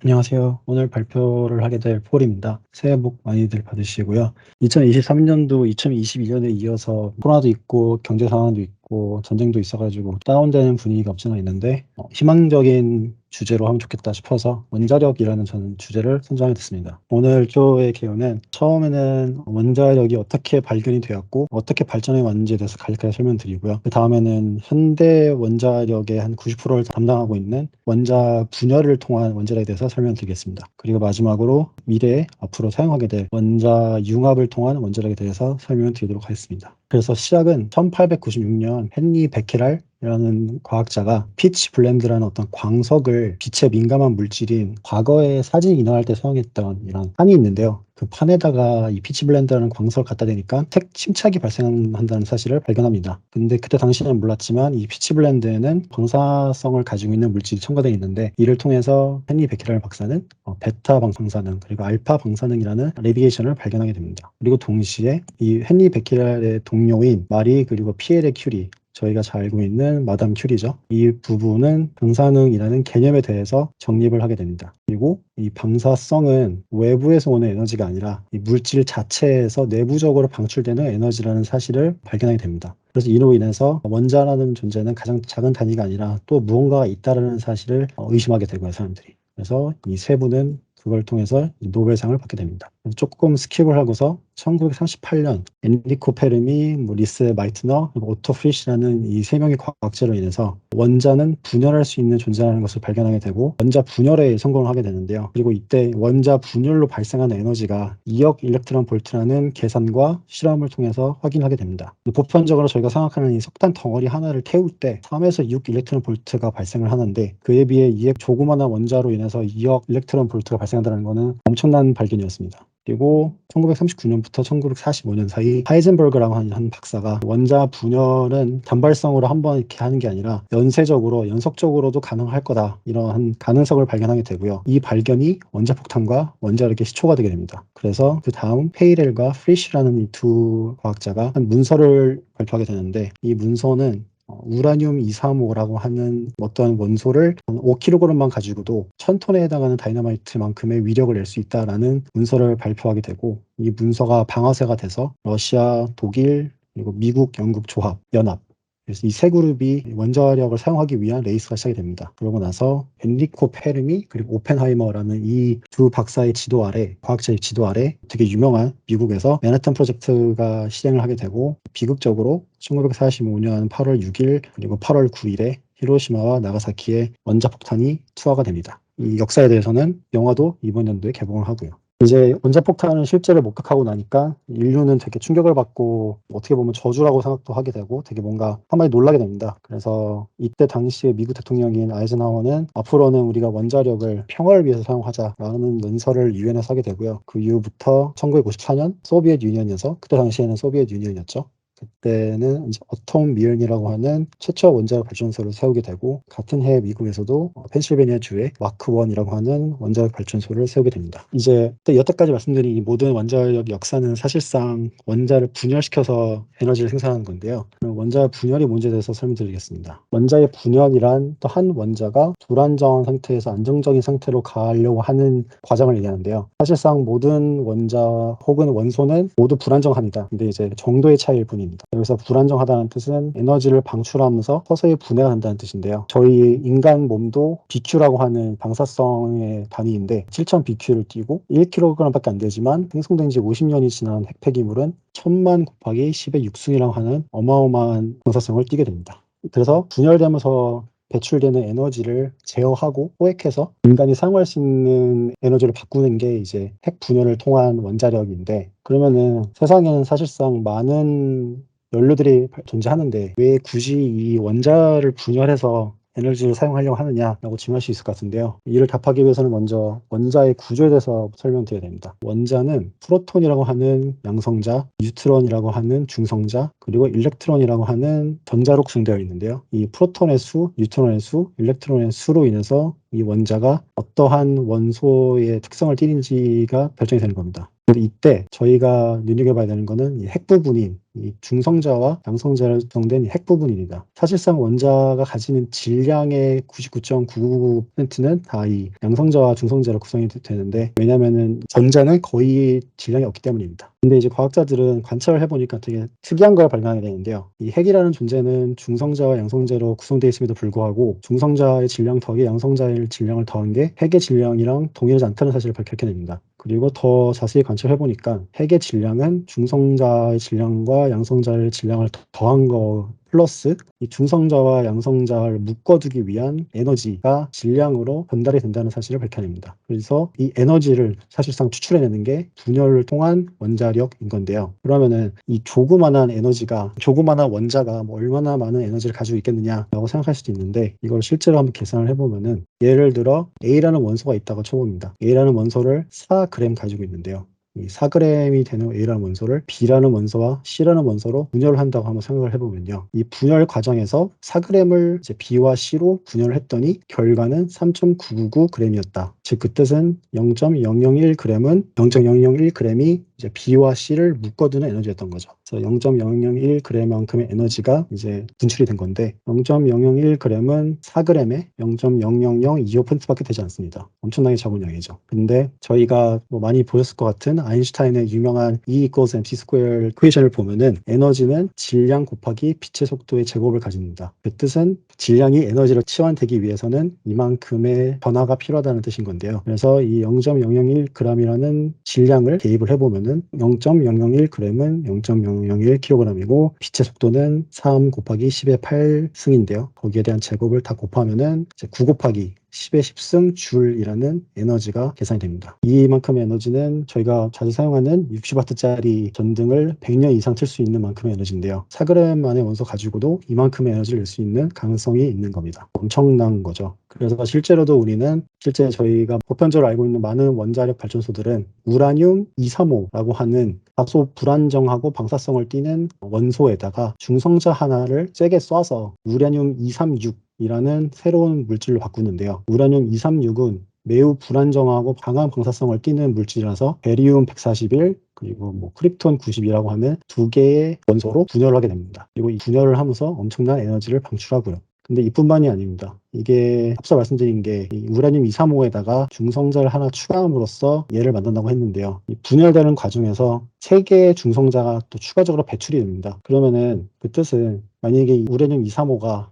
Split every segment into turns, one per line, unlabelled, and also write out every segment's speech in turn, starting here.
안녕하세요. 오늘 발표를 하게 될 폴입니다. 새해 복 많이들 받으시고요. 2023년도 2022년에 이어서 코로나도 있고 경제 상황도 있고 전쟁도 있어가지고 다운되는 분위기가 없지는 있는데 희망적인 주제로 하면 좋겠다 싶어서 원자력이라는 저는 주제를 선정하게 됐습니다. 오늘 조의 개요는 처음에는 원자력이 어떻게 발견이 되었고 어떻게 발전해 왔는지에 대해서 간략하게 설명드리고요. 그 다음에는 현대 원자력의 한 90%를 담당하고 있는 원자 분열을 통한 원자력에 대해서 설명드리겠습니다. 그리고 마지막으로 미래에 앞으로 사용하게 될 원자 융합을 통한 원자력에 대해서 설명을 드리도록 하겠습니다. 그래서 시작은 1896년 헨리 베케렐이라는 과학자가 피치 블렌드라는 어떤 광석을 빛에 민감한 물질인 과거에 사진 인화할 때 사용했던 이런 판이 있는데요. 그 판에다가 이 피치 블렌드라는 광석을 갖다 대니까 색 침착이 발생한다는 사실을 발견합니다. 근데 그때 당시에는 몰랐지만 이 피치 블렌드에는 방사성을 가지고 있는 물질이 첨가되어 있는데 이를 통해서 헨리 베케렐 박사는 베타 방사능 그리고 알파 방사능이라는 레디에이션을 발견하게 됩니다. 그리고 동시에 이 헨리 베케렐의 동료인 마리 그리고 피에르 큐리, 저희가 잘 알고 있는 마담 큐리죠. 이 부부는 방사능이라는 개념에 대해서 정립을 하게 됩니다. 그리고 이 방사성은 외부에서 오는 에너지가 아니라 이 물질 자체에서 내부적으로 방출되는 에너지라는 사실을 발견하게 됩니다. 그래서 이로 인해서 원자라는 존재는 가장 작은 단위가 아니라 또 무언가가 있다는 사실을 의심하게 되고요, 사람들이. 그래서 이 세 분은 그걸 통해서 노벨상을 받게 됩니다. 조금 스킵을 하고서 1938년 엔리코 페르미, 리스 마이트너, 그리고 오토 프리시라는 이 세 명의 과학자로 인해서 원자는 분열할 수 있는 존재라는 것을 발견하게 되고 원자 분열에 성공을 하게 되는데요. 그리고 이때 원자 분열로 발생하는 에너지가 2억 일렉트론 볼트라는 계산과 실험을 통해서 확인하게 됩니다. 보편적으로 저희가 생각하는 이 석탄 덩어리 하나를 태울 때 3에서 6 일렉트론 볼트가 발생을 하는데 그에 비해 이 조그마한 원자로 인해서 2억 일렉트론 볼트가 발생한다는 것은 엄청난 발견이었습니다. 그리고 1939년부터 1945년 사이 하이젠버그라고 하는 한 박사가 원자 분열은 단발성으로 한번 이렇게 하는 게 아니라 연쇄적으로 연속적으로도 가능할 거다 이러한 가능성을 발견하게 되고요. 이 발견이 원자폭탄과 원자력의 시초가 되게 됩니다. 그래서 그 다음 페이렐과 프리시라는 이 두 과학자가 한 문서를 발표하게 되는데 이 문서는 우라늄 235라고 하는 어떤 원소를 5kg만 가지고도 1000톤에 해당하는 다이너마이트만큼의 위력을 낼 수 있다라는 문서를 발표하게 되고 이 문서가 방아쇠가 돼서 러시아, 독일, 그리고 미국, 영국 조합, 연합 그래서 이 세 그룹이 원자력을 사용하기 위한 레이스가 시작이 됩니다. 그러고 나서 엔리코 페르미 그리고 오펜하이머라는 이 두 박사의 지도 아래, 과학자의 지도 아래 되게 유명한 미국에서 맨하탄 프로젝트가 실행을 하게 되고 비극적으로 1945년 8월 6일 그리고 8월 9일에 히로시마와 나가사키에 원자폭탄이 투하가 됩니다. 이 역사에 대해서는 영화도 이번 연도에 개봉을 하고요. 이제 원자폭탄을 실제로 목격하고 나니까 인류는 되게 충격을 받고 어떻게 보면 저주라고 생각도 하게 되고 되게 뭔가 한마디 놀라게 됩니다. 그래서 이때 당시에 미국 대통령인 아이젠하워는 앞으로는 우리가 원자력을 평화를 위해서 사용하자라는 문서를 유엔에서 하게 되고요. 그 이후부터 1954년 소비에트 유니언에서 그때 당시에는 소비에트 유니언이었죠. 그때는 이제 어톰 미언이라고 하는 최초 원자력 발전소를 세우게 되고 같은 해 미국에서도 펜실베니아 주에 마크 1이라고 하는 원자력 발전소를 세우게 됩니다. 이제 여태까지 말씀드린 이 모든 원자력 역사는 사실상 원자를 분열시켜서 에너지를 생산하는 건데요. 그럼 원자 분열이 뭔지에 대해서 설명드리겠습니다. 원자의 분열이란 또 한 원자가 불안정한 상태에서 안정적인 상태로 가려고 하는 과정을 얘기하는데요. 사실상 모든 원자 혹은 원소는 모두 불안정합니다. 근데 이제 정도의 차이일 뿐입니다. 여기서 불안정하다는 뜻은 에너지를 방출하면서 서서히 분해가 된다는 뜻인데요. 저희 인간 몸도 BQ라고 하는 방사성의 단위인데 7000 BQ를 띄고 1kg밖에 안 되지만 생성된 지 50년이 지난 핵폐기물은 1000만 곱하기 10의 6승이라고 하는 어마어마한 방사성을 띠게 됩니다. 그래서 분열되면서 배출되는 에너지를 제어하고 포획해서 인간이 사용할 수 있는 에너지를 바꾸는 게 이제 핵 분열을 통한 원자력인데 그러면은 세상에는 사실상 많은 연료들이 존재하는데 왜 굳이 이 원자를 분열해서 에너지를 사용하려고 하느냐라고 질문할 수 있을 것 같은데요. 이를 답하기 위해서는 먼저 원자의 구조에 대해서 설명드려야 됩니다. 원자는 프로톤이라고 하는 양성자, 뉴트론이라고 하는 중성자, 그리고 일렉트론이라고 하는 전자로 구성되어 있는데요. 이 프로톤의 수, 뉴트론의 수, 일렉트론의 수로 인해서 이 원자가 어떠한 원소의 특성을 띠는지가 결정이 되는 겁니다. 근데 이때 저희가 눈여겨봐야 되는 거는 이 핵 부분인 이 중성자와 양성자로 구성된 핵 부분입니다. 사실상 원자가 가지는 질량의 99.999%는 다 이 양성자와 중성자로 구성이 되는데, 왜냐면은 전자는 거의 질량이 없기 때문입니다. 근데 이제 과학자들은 관찰을 해보니까 되게 특이한 걸 발견하게 되는데요. 이 핵이라는 존재는 중성자와 양성자로 구성되어 있음에도 불구하고 중성자의 질량 더하기 양성자의 질량을 더한 게 핵의 질량이랑 동일하지 않다는 사실을 밝혔게 됩니다. 그리고 더 자세히 관찰해보니까 핵의 질량은 중성자의 질량과 양성자의 질량을 더한 거 플러스 이 중성자와 양성자를 묶어두기 위한 에너지가 질량으로 전달이 된다는 사실을 밝혀냅니다. 그래서 이 에너지를 사실상 추출해내는 게 분열을 통한 원자력인 건데요. 그러면은 이 조그만한 에너지가, 조그만한 원자가 뭐 얼마나 많은 에너지를 가지고 있겠느냐라고 생각할 수도 있는데, 이걸 실제로 한번 계산을 해보면은, 예를 들어 A라는 원소가 있다고 쳐봅니다. A라는 원소를 4g 가지고 있는데요. 이 4g이 되는 A라는 원소를 B라는 원소와 C라는 원소로 분열을 한다고 한번 생각을 해보면요. 이 분열 과정에서 4g을 이제 B와 C로 분열을 했더니 결과는 3.999g이었다. 즉 그 뜻은 0.001g은 0.001g이 이제 B와 C를 묶어두는 에너지였던 거죠. 그래서 0.001g만큼의 에너지가 이제 분출이 된 건데, 0.001g은 4g의 0.00025%밖에 되지 않습니다. 엄청나게 적은 양이죠. 근데 저희가 뭐 많이 보셨을 것 같은 아인슈타인의 유명한 E equals mc 스퀘어 이퀘이션을 보면은 에너지는 질량 곱하기 빛의 속도의 제곱을 가집니다. 그 뜻은 질량이 에너지로 치환되기 위해서는 이만큼의 변화가 필요하다는 뜻인 건데요. 그래서 이 0.001g이라는 질량을 대입을 해보면은 0.001g은 0.001kg이고 빛의 속도는 3 곱하기 10의 8승인데요. 거기에 대한 제곱을 다 곱하면은 이제 9 곱하기 10의 10승 줄이라는 에너지가 계산이 됩니다. 이만큼의 에너지는 저희가 자주 사용하는 60W짜리 전등을 100년 이상 틀 수 있는 만큼의 에너지인데요. 4g만의 원소 가지고도 이만큼의 에너지를 낼 수 있는 가능성이 있는 겁니다. 엄청난 거죠. 그래서 실제로도 우리는, 실제 저희가 보편적으로 알고 있는 많은 원자력 발전소들은 우라늄 235라고 하는 다소 불안정하고 방사성을 띠는 원소에다가 중성자 하나를 세게 쏴서 우라늄 236 이라는 새로운 물질로 바꾸는데요. 우라늄 236은 매우 불안정하고 강한 방사성을 띠는 물질이라서 베리움 141 그리고 뭐 크립톤 90이라고 하는 두 개의 원소로 분열을 하게 됩니다. 그리고 이 분열을 하면서 엄청난 에너지를 방출하고요. 근데 이뿐만이 아닙니다. 이게 앞서 말씀드린 게 이 우라늄 235에다가 중성자를 하나 추가함으로써 얘를 만든다고 했는데요. 이 분열되는 과정에서 3개의 중성자가 또 추가적으로 배출이 됩니다. 그러면은 그 뜻은, 만약에 이 우라늄 235가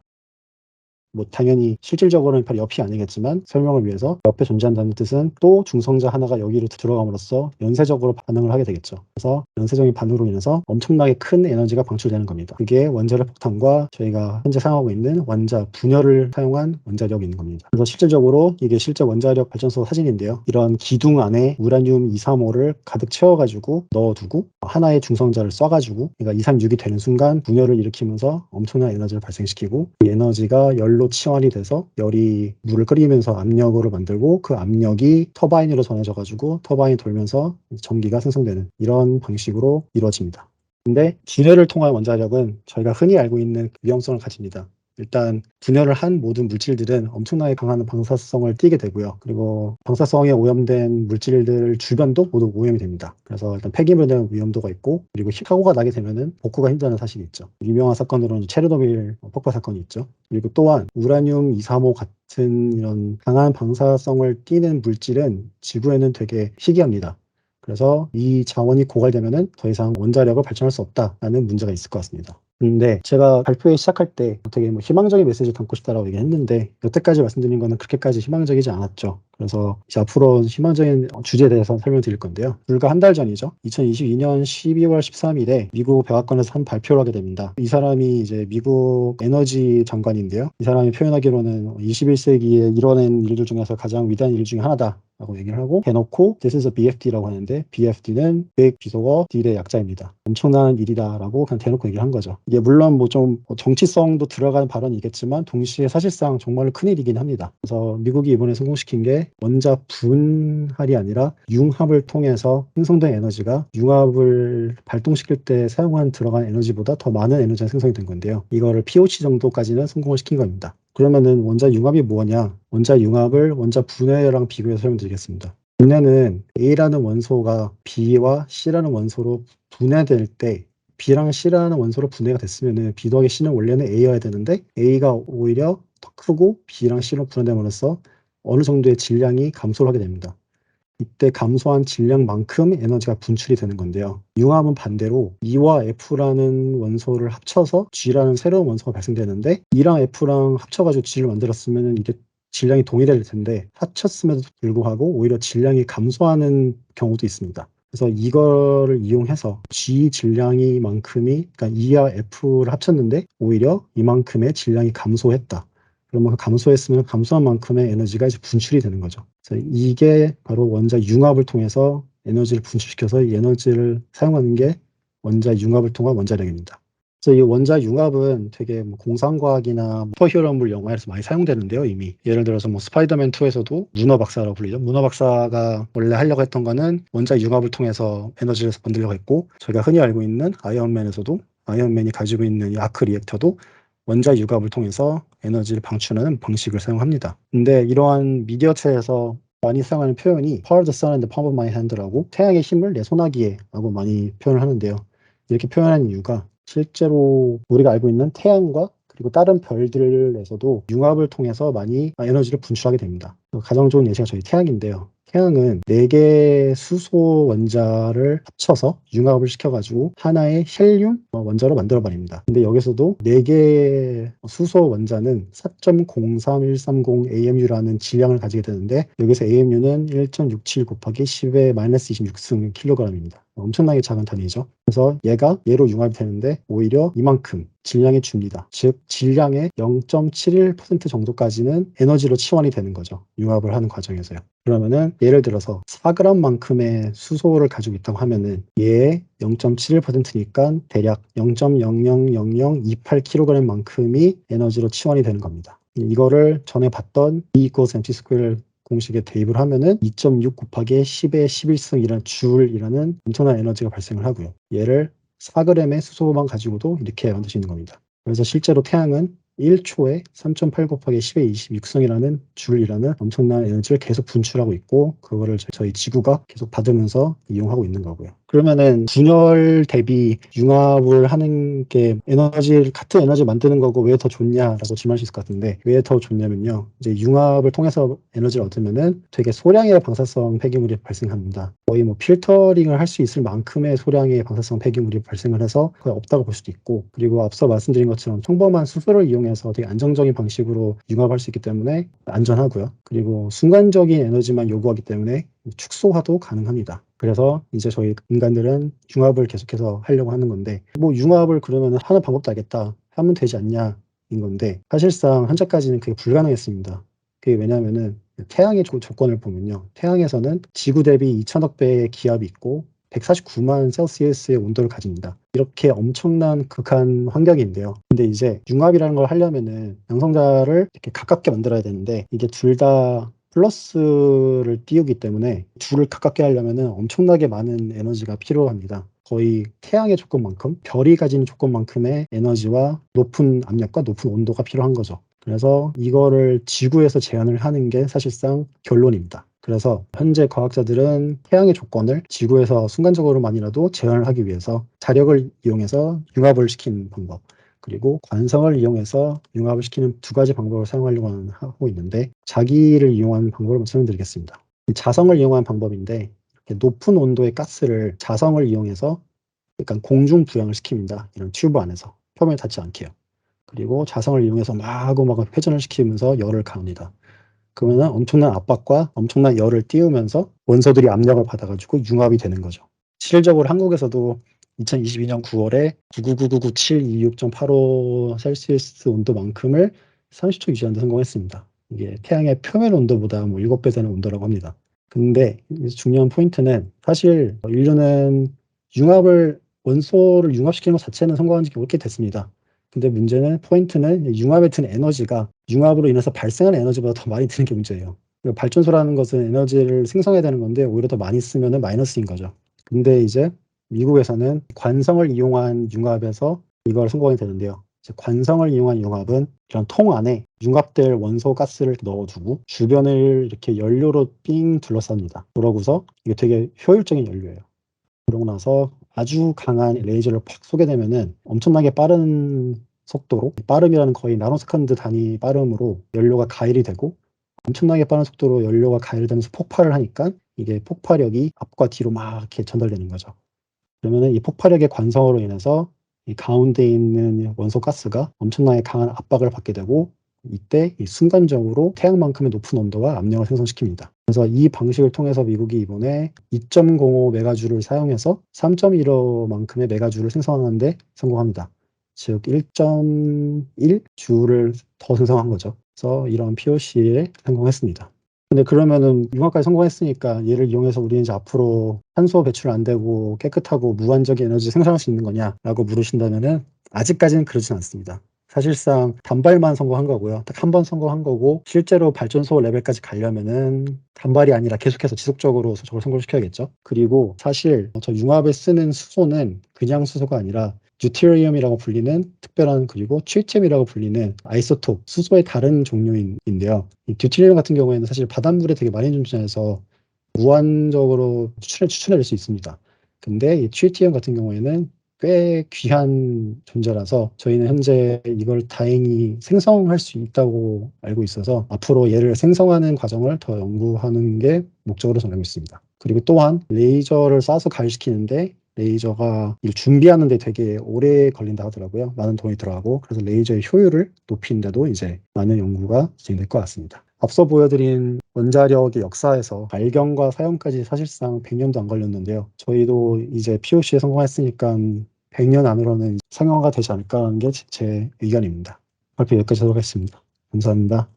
뭐 당연히 실질적으로는 바로 옆이 아니겠지만 설명을 위해서 옆에 존재한다는 뜻은 또 중성자 하나가 여기로 들어감으로써 연쇄적으로 반응을 하게 되겠죠. 그래서 연쇄적인 반응으로 인해서 엄청나게 큰 에너지가 방출되는 겁니다. 그게 원자력 폭탄과 저희가 현재 사용하고 있는 원자 분열을 사용한 원자력인 겁니다. 그래서 실질적으로 이게 실제 원자력 발전소 사진인데요. 이런 기둥 안에 우라늄 235를 가득 채워가지고 넣어두고 하나의 중성자를 쏴가지고, 그러니까 236이 되는 순간 분열을 일으키면서 엄청난 에너지를 발생시키고, 이 에너지가 열로 치환이 돼서 열이 물을 끓이면서 압력으로 만들고, 그 압력이 터바인으로 전해져가지고 터바인이 돌면서 전기가 생성되는 이런 방식으로 이루어집니다. 근데 분열을 통한 원자력은 저희가 흔히 알고 있는 위험성을 가집니다. 일단 분열을 한 모든 물질들은 엄청나게 강한 방사성을 띠게 되고요. 그리고 방사성에 오염된 물질들 주변도 모두 오염이 됩니다. 그래서 일단 폐기물에 대한 위험도가 있고, 그리고 사고가 나게 되면은 복구가 힘들다는 사실이 있죠. 유명한 사건으로는 체르노빌 폭발 사건이 있죠. 그리고 또한 우라늄 235 같은 이런 강한 방사성을 띠는 물질은 지구에는 되게 희귀합니다. 그래서 이 자원이 고갈되면은 더 이상 원자력을 발전할 수 없다라는 문제가 있을 것 같습니다. 근데 제가 발표회 시작할 때 되게 뭐 희망적인 메시지를 담고 싶다라고 얘기했는데, 여태까지 말씀드린 거는 그렇게까지 희망적이지 않았죠. 그래서 이제 앞으로 희망적인 주제에 대해서 설명드릴 건데요. 불과 한 달 전이죠. 2022년 12월 13일에 미국 백악관에서 한 발표를 하게 됩니다. 이 사람이 이제 미국 에너지 장관인데요. 이 사람이 표현하기로는 21세기에 이뤄낸 일들 중에서 가장 위대한 일 중에 하나다 라고 얘기를 하고, 대놓고 This is a BFD라고 하는데, BFD는 Big 비속어 딜의 약자입니다. 엄청난 일이다 라고 그냥 대놓고 얘기를 한 거죠. 이게 물론 뭐 좀 정치성도 들어간 발언이겠지만 동시에 사실상 정말 큰일이긴 합니다. 그래서 미국이 이번에 성공시킨 게 원자 분할이 아니라 융합을 통해서 생성된 에너지가 융합을 발동시킬 때 들어간 에너지보다 더 많은 에너지가 생성이 된 건데요. 이거를 POC 정도까지는 성공을 시킨 겁니다. 그러면은 원자 융합이 뭐냐? 원자 융합을 원자 분해랑 비교해서 설명드리겠습니다. 분해는 A라는 원소가 B와 C라는 원소로 분해될 때 B랑 C라는 원소로 분해가 됐으면은 B 더하기 C는 원래는 A여야 되는데 A가 오히려 더 크고 B랑 C로 분해됨으로써 어느 정도의 질량이 감소를 하게 됩니다. 이때 감소한 질량만큼 에너지가 분출이 되는 건데요. 융합은 반대로 E와 F라는 원소를 합쳐서 G라는 새로운 원소가 발생되는데 E랑 F랑 합쳐가지고 G를 만들었으면 이게 질량이 동일할 텐데 합쳤음에도 불구하고 오히려 질량이 감소하는 경우도 있습니다. 그래서 이거를 이용해서 G 질량이 만큼이 그러니까 E와 F를 합쳤는데 오히려 이만큼의 질량이 감소했다. 그러면 그 감소했으면 감소한 만큼의 에너지가 이제 분출이 되는 거죠. 그래서 이게 바로 원자 융합을 통해서 에너지를 분출시켜서 이 에너지를 사용하는 게 원자 융합을 통한 원자력입니다. 그래서 이 원자 융합은 되게 뭐 공상과학이나 슈퍼히어로물 영화에서 많이 사용되는데요, 이미. 예를 들어서 뭐 스파이더맨 2에서도 문어 박사라고 불리죠. 문어 박사가 원래 하려고 했던 거는 원자 융합을 통해서 에너지를 만들려고 했고, 저희가 흔히 알고 있는 아이언맨에서도 아이언맨이 가지고 있는 이 아크 리액터도 원자 융합을 통해서 에너지를 방출하는 방식을 사용합니다. 근데 이러한 미디어체에서 많이 사용하는 표현이 Power the sun and the palm of my hand라고 태양의 힘을 내 손아귀에 라고 많이 표현을 하는데요. 이렇게 표현하는 이유가 실제로 우리가 알고 있는 태양과 그리고 다른 별들에서도 융합을 통해서 많이 에너지를 분출하게 됩니다. 가장 좋은 예시가 저희 태양인데요. 태양은 4개의 수소 원자를 합쳐서 융합을 시켜가지고 하나의 헬륨 원자로 만들어버립니다. 근데 여기서도 4개의 수소 원자는 4.03130 AMU라는 질량을 가지게 되는데 여기서 AMU는 1.67 곱하기 10의 마이너스 26승 킬로그램입니다. 엄청나게 작은 단위죠. 그래서 얘가 얘로 융합이 되는데 오히려 이만큼 질량이 줍니다. 즉 질량의 0.71% 정도까지는 에너지로 치환이 되는 거죠. 융합을 하는 과정에서요. 그러면은 예를 들어서 4g만큼의 수소를 가지고 있다고 하면은 얘의 0.71%니까 대략 0.000028kg만큼이 에너지로 치환이 되는 겁니다. 이거를 전에 봤던 E equals mc 스퀘어 공식에 대입을 하면은 2.6 곱하기 10의 11승이라는 줄이라는 엄청난 에너지가 발생을 하고요. 얘를 4g의 수소만 가지고도 이렇게 만들 수 있는 겁니다. 그래서 실제로 태양은 1초에 3.8 곱하기 10의 26승이라는 줄이라는 엄청난 에너지를 계속 분출하고 있고 그거를 저희 지구가 계속 받으면서 이용하고 있는 거고요. 그러면은 분열 대비 융합을 하는 게 같은 에너지 만드는 거고 왜 더 좋냐라고 질문할 수 있을 것 같은데 왜 더 좋냐면요. 이제 융합을 통해서 에너지를 얻으면은 되게 소량의 방사성 폐기물이 발생합니다. 거의 뭐 필터링을 할 수 있을 만큼의 소량의 방사성 폐기물이 발생을 해서 거의 없다고 볼 수도 있고 그리고 앞서 말씀드린 것처럼 평범한 수소를 이용해서 되게 안정적인 방식으로 융합할 수 있기 때문에 안전하고요. 그리고 순간적인 에너지만 요구하기 때문에 축소화도 가능합니다. 그래서 이제 저희 인간들은 융합을 계속해서 하려고 하는 건데 뭐 융합을 그러면 하는 방법도 알겠다 하면 되지 않냐 인 건데 사실상 현재까지는 그게 불가능했습니다. 그게 왜냐하면은 태양의 조건을 보면요. 태양에서는 지구 대비 2천억 배의 기압이 있고 149만 셀시우스의 온도를 가집니다. 이렇게 엄청난 극한 환경인데요. 근데 이제 융합이라는 걸 하려면은 양성자를 이렇게 가깝게 만들어야 되는데 이게 둘 다 플러스를 띄우기 때문에 둘을 가깝게 하려면은 엄청나게 많은 에너지가 필요합니다. 거의 태양의 조건만큼 별이 가지는 조건만큼의 에너지와 높은 압력과 높은 온도가 필요한 거죠. 그래서 이거를 지구에서 제한을 하는 게 사실상 결론입니다. 그래서 현재 과학자들은 태양의 조건을 지구에서 순간적으로만이라도 제한을 하기 위해서 자력을 이용해서 융합을 시키는 방법 그리고 관성을 이용해서 융합을 시키는 2가지 방법을 사용하려고 하고 있는데 자기를 이용한 방법을 설명드리겠습니다. 자성을 이용한 방법인데 높은 온도의 가스를 자성을 이용해서 약간 공중 부양을 시킵니다. 이런 튜브 안에서 표면에 닿지 않게요. 그리고 자성을 이용해서 마구마구 회전을 시키면서 열을 가합니다. 그러면 엄청난 압박과 엄청난 열을 띄우면서 원소들이 압력을 받아가지고 융합이 되는 거죠. 실질적으로 한국에서도 2022년 9월에 9999726.85 셀시우스 온도만큼을 30초 유지하는 데 성공했습니다. 이게 태양의 표면 온도보다 뭐 7배 되는 온도라고 합니다. 근데 중요한 포인트는 사실 인류는 원소를 융합시키는 것 자체는 성공한 지 꽤 됐습니다. 근데 문제는 포인트는 융합에 든 에너지가 융합으로 인해서 발생하는 에너지보다 더 많이 드는 게 문제예요. 발전소라는 것은 에너지를 생성해야 되는 건데 오히려 더 많이 쓰면 마이너스인 거죠. 근데 이제 미국에서는 관성을 이용한 융합에서 이걸 성공이 되는데요. 관성을 이용한 융합은 이런 통 안에 융합될 원소 가스를 넣어두고 주변을 이렇게 연료로 삥 둘러쌉니다. 그러고서 이게 되게 효율적인 연료예요. 그러고 나서 아주 강한 레이저를 팍 쏘게 되면은 엄청나게 빠른 속도로, 빠름이라는 거의 나노세컨드 단위 빠름으로 연료가 가열이 되고, 엄청나게 빠른 속도로 연료가 가열되면서 폭발을 하니까 이게 폭발력이 앞과 뒤로 막 이렇게 전달되는 거죠. 그러면은 이 폭발력의 관성으로 인해서 이 가운데 있는 원소 가스가 엄청나게 강한 압박을 받게 되고, 이때 이 순간적으로 태양만큼의 높은 온도와 압력을 생성시킵니다. 그래서 이 방식을 통해서 미국이 이번에 2.05 메가줄을 사용해서 3.15만큼의 메가줄을 생성하는데 성공합니다. 즉 1.1 줄을 더 생성한 거죠. 그래서 이런 POC에 성공했습니다. 근데 그러면은 융합까지 성공했으니까 얘를 이용해서 우리는 이제 앞으로 탄소 배출 안 되고 깨끗하고 무한적인 에너지 생산할 수 있는 거냐라고 물으신다면은 아직까지는 그러진 않습니다. 사실상 단발만 성공한 거고요. 딱 한 번 성공한 거고, 실제로 발전소 레벨까지 가려면은 단발이 아니라 계속해서 지속적으로 저걸 성공시켜야겠죠. 그리고 사실 저 융합에 쓰는 수소는 그냥 수소가 아니라 듀테리움이라고 불리는 특별한, 그리고 트리티움이라고 불리는 아이소톱, 수소의 다른 종류인데요. 이 듀테리움 같은 경우에는 사실 바닷물에 되게 많이 존재해서 무한적으로 추출해낼 수 있습니다. 근데 이 트리티움 같은 경우에는 꽤 귀한 존재라서 저희는 현재 이걸 다행히 생성할 수 있다고 알고 있어서 앞으로 얘를 생성하는 과정을 더 연구하는 게 목적으로 정하고 있습니다. 그리고 또한 레이저를 쏴서 가열시키는데 레이저가 이를 준비하는 데 되게 오래 걸린다 하더라고요. 많은 돈이 들어가고. 그래서 레이저의 효율을 높이는데도 이제 많은 연구가 진행될 것 같습니다. 앞서 보여드린 원자력의 역사에서 발견과 사용까지 사실상 100년도 안 걸렸는데요. 저희도 이제 POC에 성공했으니까 100년 안으로는 상용화가 되지 않을까 하는 게 제 의견입니다. 발표 여기까지 하도록 하겠습니다. 감사합니다.